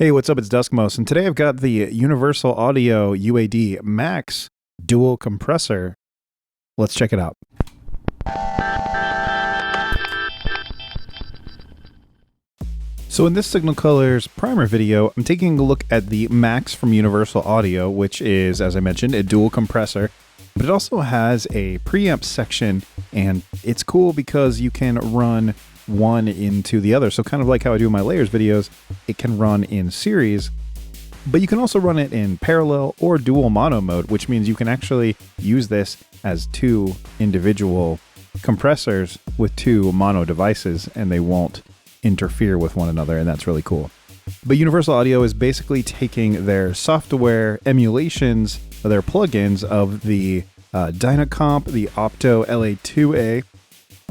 Hey, what's up? It's Duskmos, and today I've got the Universal Audio UAD Max dual compressor. Let's check it out. So in this Signal Colors primer video, I'm taking a look at the Max from Universal Audio, which is, as I mentioned, a dual compressor, but it also has a preamp section, and it's cool because you can run one into the other. So kind of like how I do my layers videos, it can run in series, but you can also run it in parallel or dual mono mode, which means you can actually use this as two individual compressors with two mono devices, and they won't interfere with one another, and that's really cool. But Universal Audio is basically taking their software emulations, or their plugins of the Dynacomp, the Opto LA2A,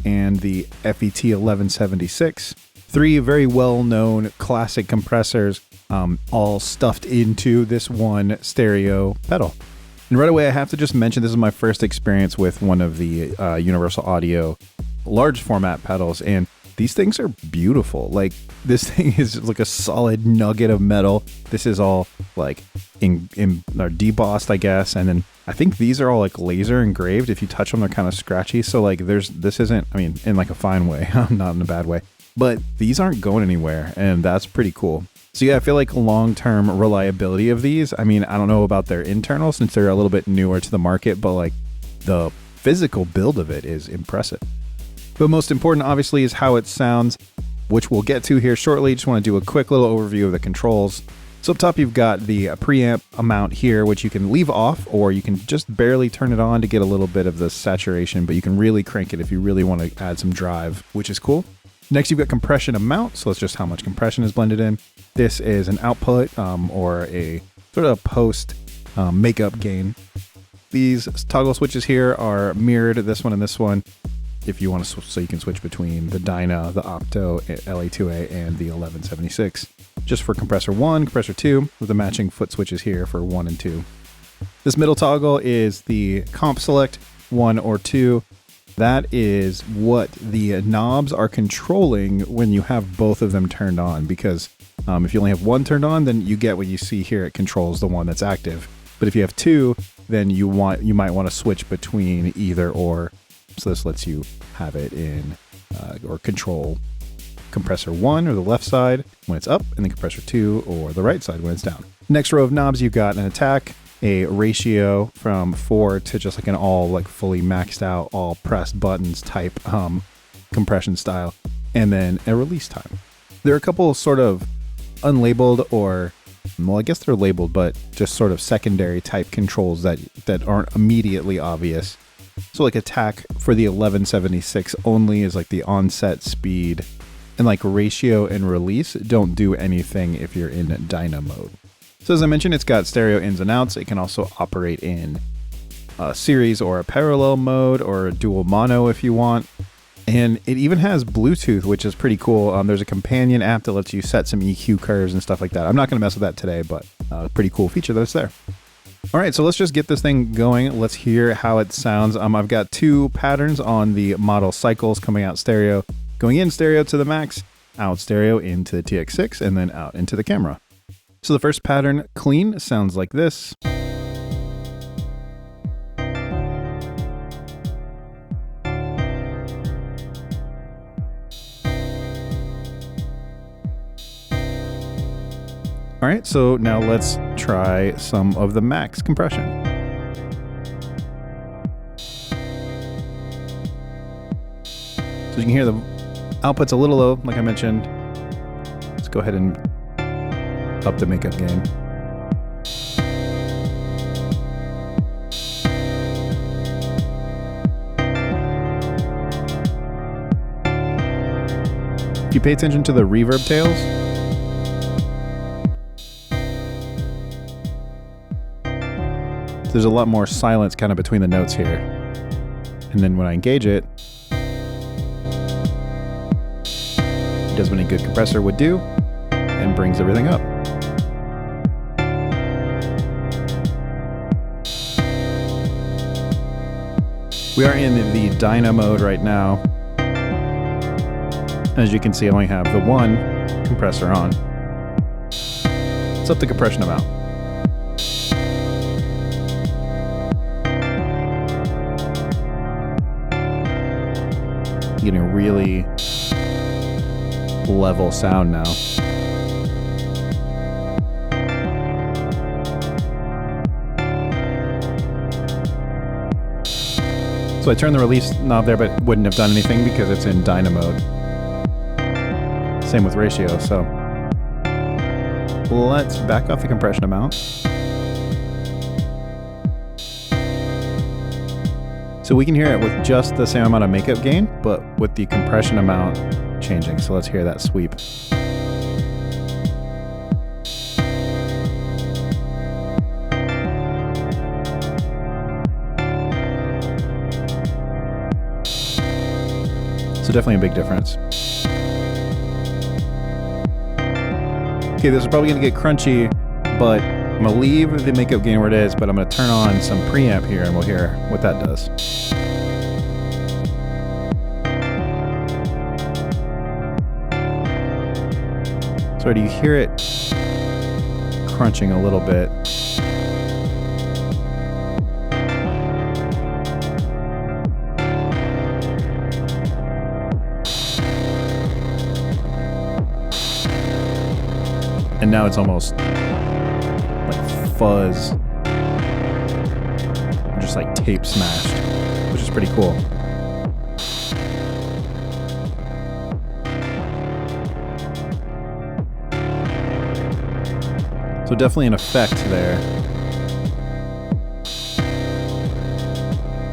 and the FET 1176. Three very well-known classic compressors, all stuffed into this one stereo pedal. And right away, I have to just mention this is my first experience with one of the Universal Audio large format pedals, and these things are beautiful. Like, this thing is like a solid nugget of metal. This is all like or debossed, I guess, and then I think these are all like laser engraved. If you touch them, they're kind of scratchy. So like this isn't, I mean, in like a fine way, not in a bad way, but these aren't going anywhere, and that's pretty cool. So yeah, I feel like long-term reliability of these, I mean, I don't know about their internal since they're a little bit newer to the market, but like the physical build of it is impressive. But most important, obviously, is how it sounds, which we'll get to here shortly. Just want to do a quick little overview of the controls. So up top, you've got the preamp amount here, which you can leave off, or you can just barely turn it on to get a little bit of the saturation, but you can really crank it if you really want to add some drive, which is cool. Next, you've got compression amount, so it's just how much compression is blended in. This is an output or a sort of post makeup gain. These toggle switches here are mirrored, this one and this one, if you want to so you can switch between the Dyna, the Opto LA2A, and the 1176. Just for compressor 1, compressor 2, with the matching foot switches here for 1 and 2. This middle toggle is the comp select 1 or 2. That is what the knobs are controlling when you have both of them turned on, because if you only have one turned on, then you get what you see here. It controls the one that's active. But if you have two, then you might want to switch between either or. So this lets you have it in or control compressor 1 or the left side when it's up, and then compressor 2 or the right side when it's down. Next row of knobs, you've got an attack, a ratio from 4 to just like an all like fully maxed out, all pressed buttons type compression style, and then a release time. There are a couple sort of unlabeled, or well, I guess they're labeled, but just sort of secondary type controls that aren't immediately obvious. So like attack for the 1176 only is like the onset speed, and like ratio and release don't do anything if you're in Dyna mode. So as I mentioned, it's got stereo ins and outs. It can also operate in a series or a parallel mode or a dual mono if you want. And it even has Bluetooth, which is pretty cool. There's a companion app that lets you set some EQ curves and stuff like that. I'm not going to mess with that today, but a pretty cool feature that's there. All right, so let's just get this thing going. Let's hear how it sounds. I've got two patterns on the model cycles coming out stereo, going in stereo to the Max, out stereo into the TX6, and then out into the camera. So the first pattern, clean, sounds like this. All right, so now let's try some of the Max compression. So you can hear the output's a little low, like I mentioned. Let's go ahead and up the makeup gain. If you pay attention to the reverb tails, there's a lot more silence kind of between the notes here. And then when I engage it, it does what a good compressor would do and brings everything up. We are in the Dyna mode right now. As you can see, I only have the one compressor on. let's up the compression amount. Getting a really level sound now. So I turned the release knob there, but wouldn't have done anything because it's in dyno mode. Same with ratio, so let's back off the compression amount. So we can hear it with just the same amount of makeup gain, but with the compression amount changing. So let's hear that sweep. So definitely a big difference. Okay, this is probably gonna get crunchy, but I'm gonna leave the makeup gain where it is, but I'm gonna turn on some preamp here and we'll hear what that does. So do you hear it crunching a little bit? And now it's almost like fuzz, just like tape smashed, which is pretty cool. So definitely an effect there.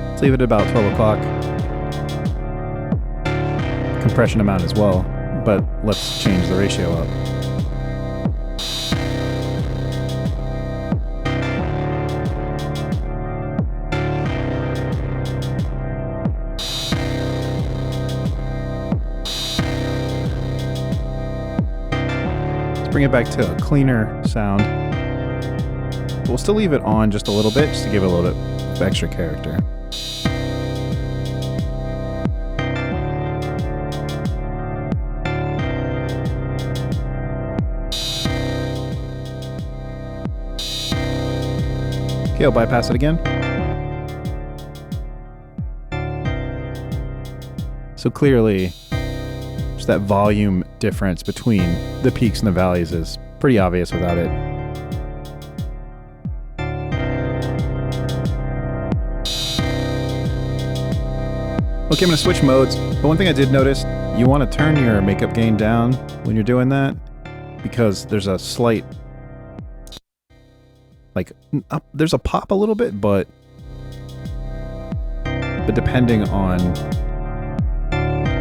Let's leave it at about 12 o'clock. Compression amount as well, but let's change the ratio up. Bring it back to a cleaner sound. We'll still leave it on just a little bit, just to give it a little bit of extra character. Okay, I'll bypass it again. So clearly, that volume difference between the peaks and the valleys is pretty obvious without it. Okay, I'm gonna switch modes, but one thing I did notice, you want to turn your makeup gain down when you're doing that, because there's a slight, like, there's a pop a little bit, but depending on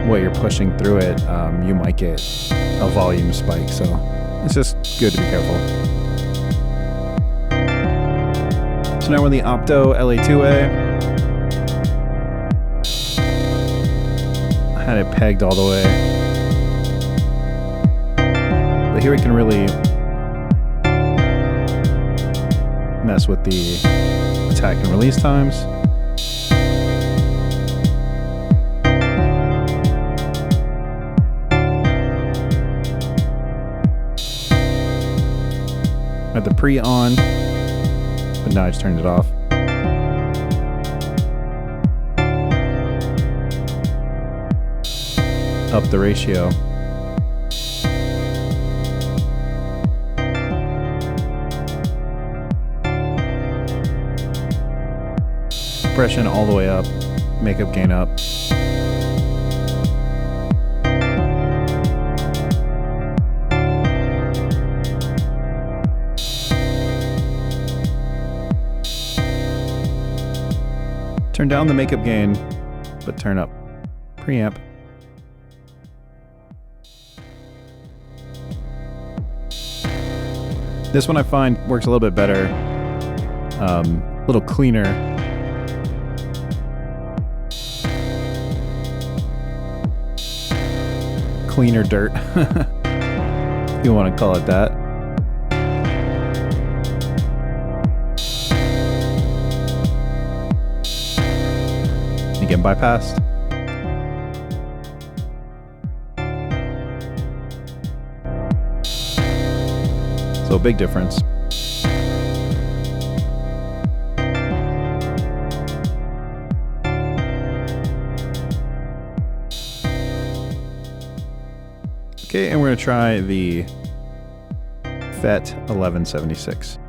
what you're pushing through it, you might get a volume spike, so it's just good to be careful. So now we're in the Opto LA2A. I had it pegged all the way, but here we can really mess with the attack and release times. Had the pre on, but now I just turned it off. Up the ratio. Compression all the way up, makeup gain up. Turn down the makeup gain, but turn up preamp. This one I find works a little bit better, a little cleaner. Cleaner dirt, if you want to call it that. Again, bypassed. So So a big difference. Okay, and we're going to try the FET 1176.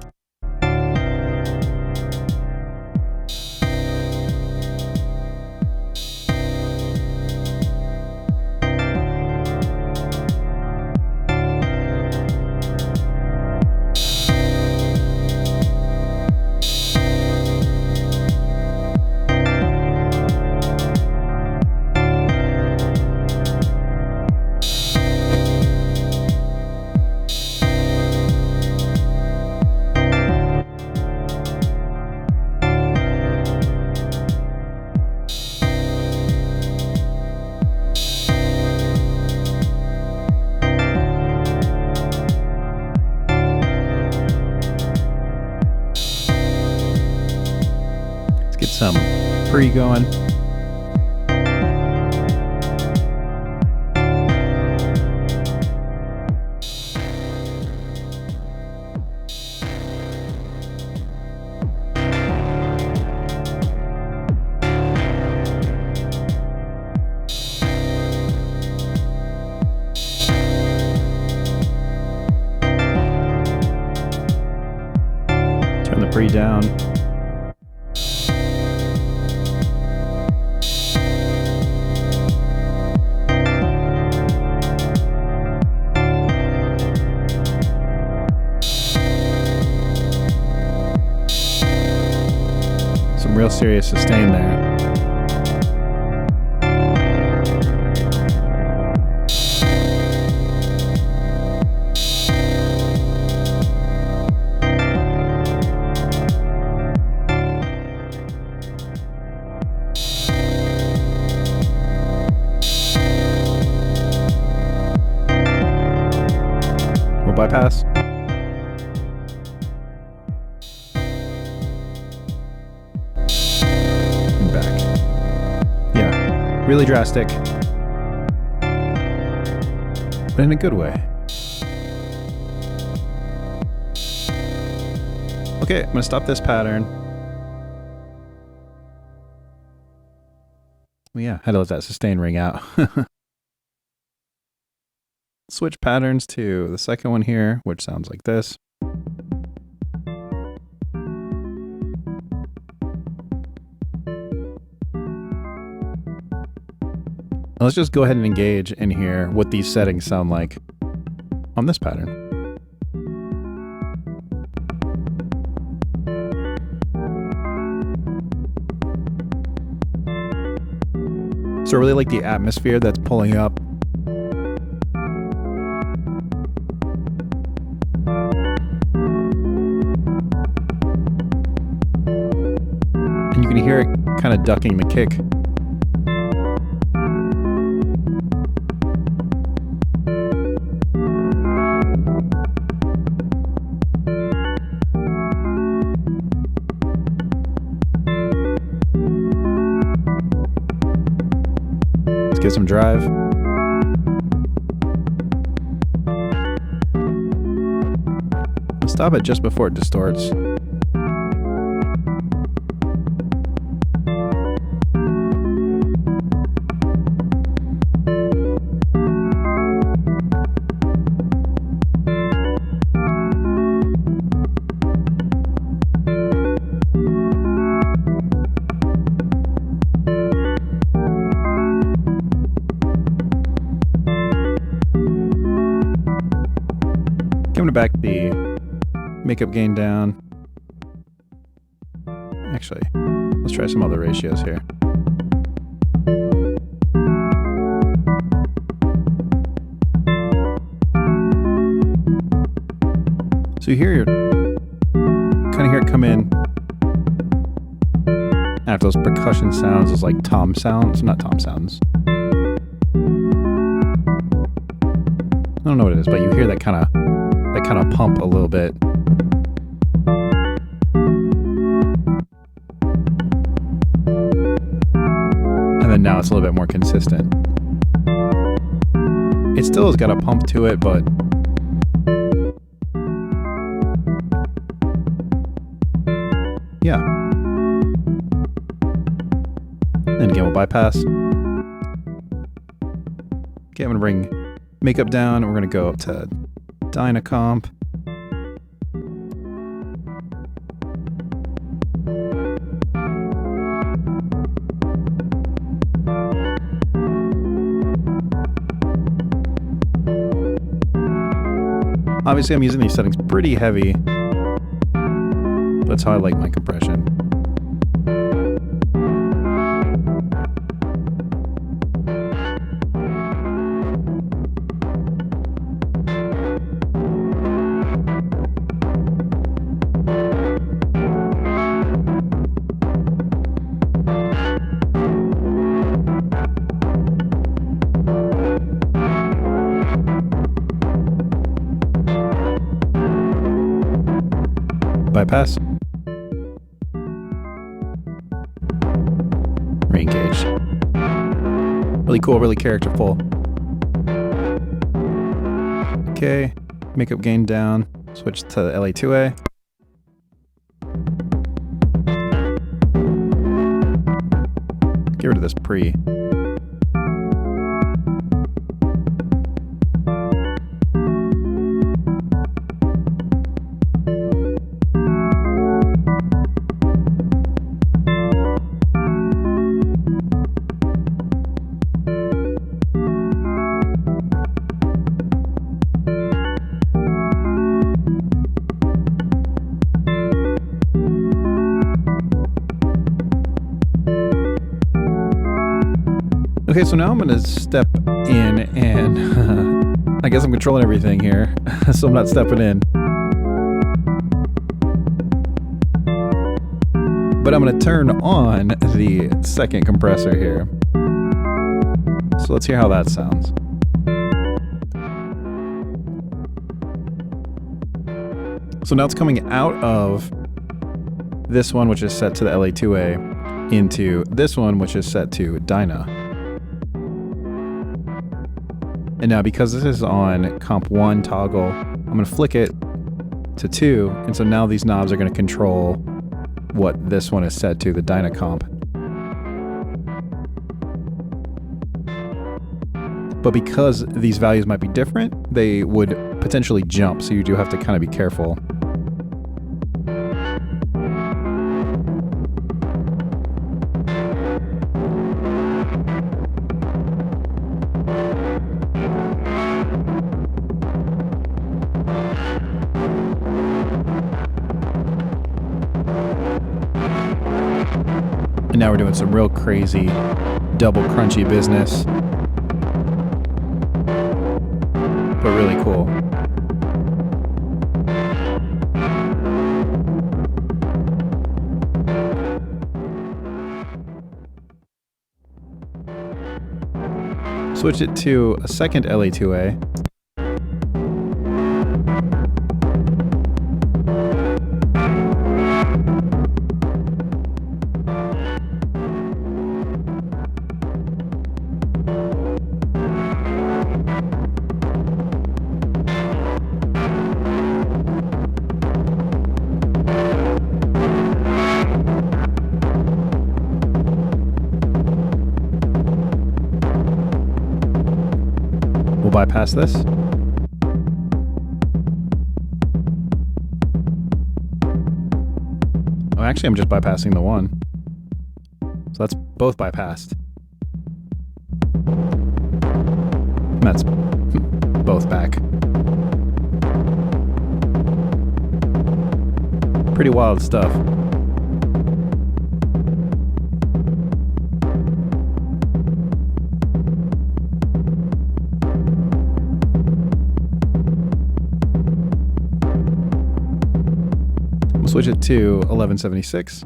Get some pre going. Turn the pre down. Real serious sustain there. We'll bypass. Really drastic, but in a good way. Okay, I'm gonna stop this pattern. Well, yeah, had to let that sustain ring out. Switch patterns to the second one here, which sounds like this. Let's just go ahead and engage and hear what these settings sound like on this pattern. So I really like the atmosphere that's pulling up. And you can hear it kind of ducking the kick. Get some drive. I'll stop it just before it distorts. Giving it back the makeup gain down. Actually, let's try some other ratios here. So you hear kind of hear it come in after those percussion sounds, those like tom sounds, not tom sounds. I don't know what it is, but you hear that kind of pump a little bit. And then now it's a little bit more consistent. It still has got a pump to it, but Again, we'll bypass. Okay, I'm gonna bring makeup down, and we're gonna go up to Dynacomp. Obviously, I'm using these settings pretty heavy. That's how I like my compression. Bypass. Re-engage. Really cool, really characterful. Okay, makeup gain down. Switch to the LA2A. Get rid of this pre. Okay, so now I'm going to step in and I guess I'm controlling everything here, so I'm not stepping in. But I'm going to turn on the second compressor here. So let's hear how that sounds. So now it's coming out of this one, which is set to the LA2A, into this one, which is set to Dyna. And now because this is on comp 1 toggle, I'm going to flick it to 2, and so now these knobs are going to control what this one is set to, the Dynacomp. But because these values might be different, they would potentially jump, so you do have to kind of be careful. And now we're doing some real crazy double crunchy business. But really cool. Switch it to a second LA2A. We'll bypass this. Oh, actually, I'm just bypassing the one. So that's both bypassed. And that's both back. Pretty wild stuff. We'll switch it to 1176.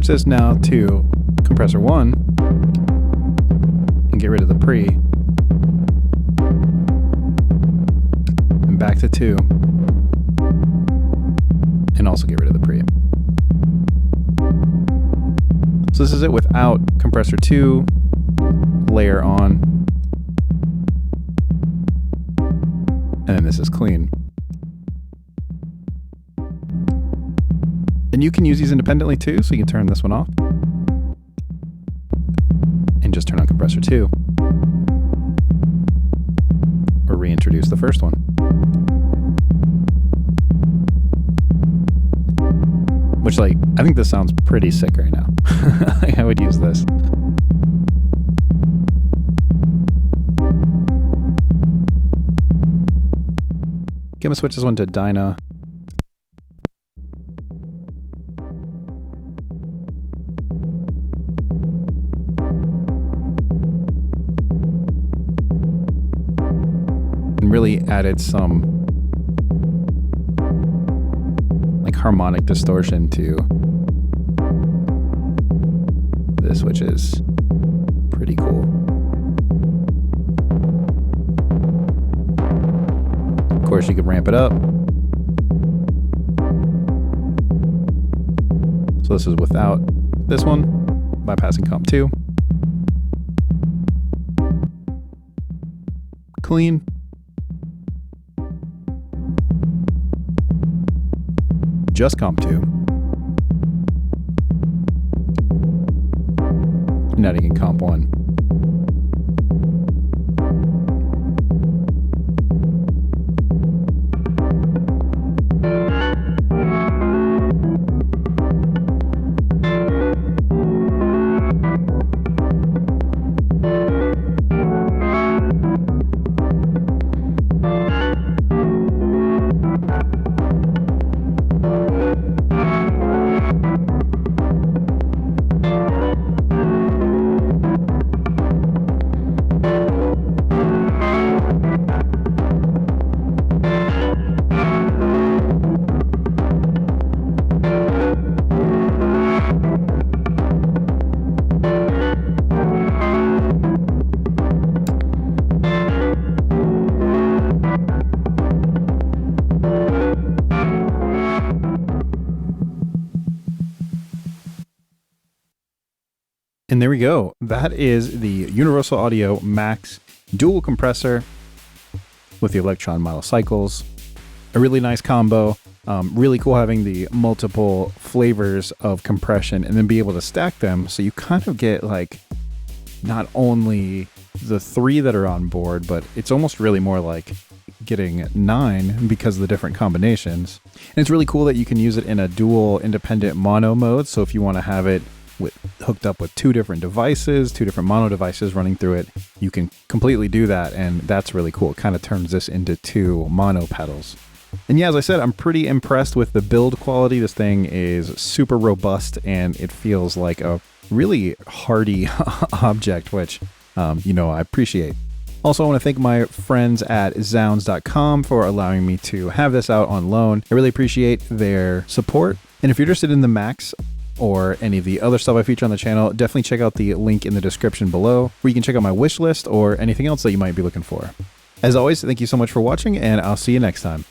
switch this now to compressor 1 and get rid of the pre. And back to 2. And also get rid of the pre. So this is it without compressor 2, layer on, and then this is clean. And you can use these independently too, so you can turn this one off and just turn on compressor 2, or reintroduce the first one. Which, like, I think this sounds pretty sick right now. I would use this. I'm gonna switch this one to Dyna. And really added some like harmonic distortion to this, which is pretty cool. Of course, you could ramp it up. So this is without this one, bypassing comp 2. Clean. Just comp 2. Now you can comp 1. And there we go. That is the Universal Audio Max dual compressor with the Elektron Model cycles. A really nice combo. Really cool having the multiple flavors of compression and then be able to stack them, so you kind of get like not only the 3 that are on board, but it's almost really more like getting 9 because of the different combinations. And it's really cool that you can use it in a dual independent mono mode. So if you want to have it hooked up with 2 different devices, 2 different mono devices running through it, you can completely do that, and that's really cool. It kind of turns this into 2 mono pedals. And yeah, as I said, I'm pretty impressed with the build quality. This thing is super robust, and it feels like a really hardy object, which, you know, I appreciate. Also, I want to thank my friends at Zounds.com for allowing me to have this out on loan. I really appreciate their support. And if you're interested in the Max or any of the other stuff I feature on the channel, definitely check out the link in the description below, where you can check out my wish list or anything else that you might be looking for. As always, thank you so much for watching, and I'll see you next time.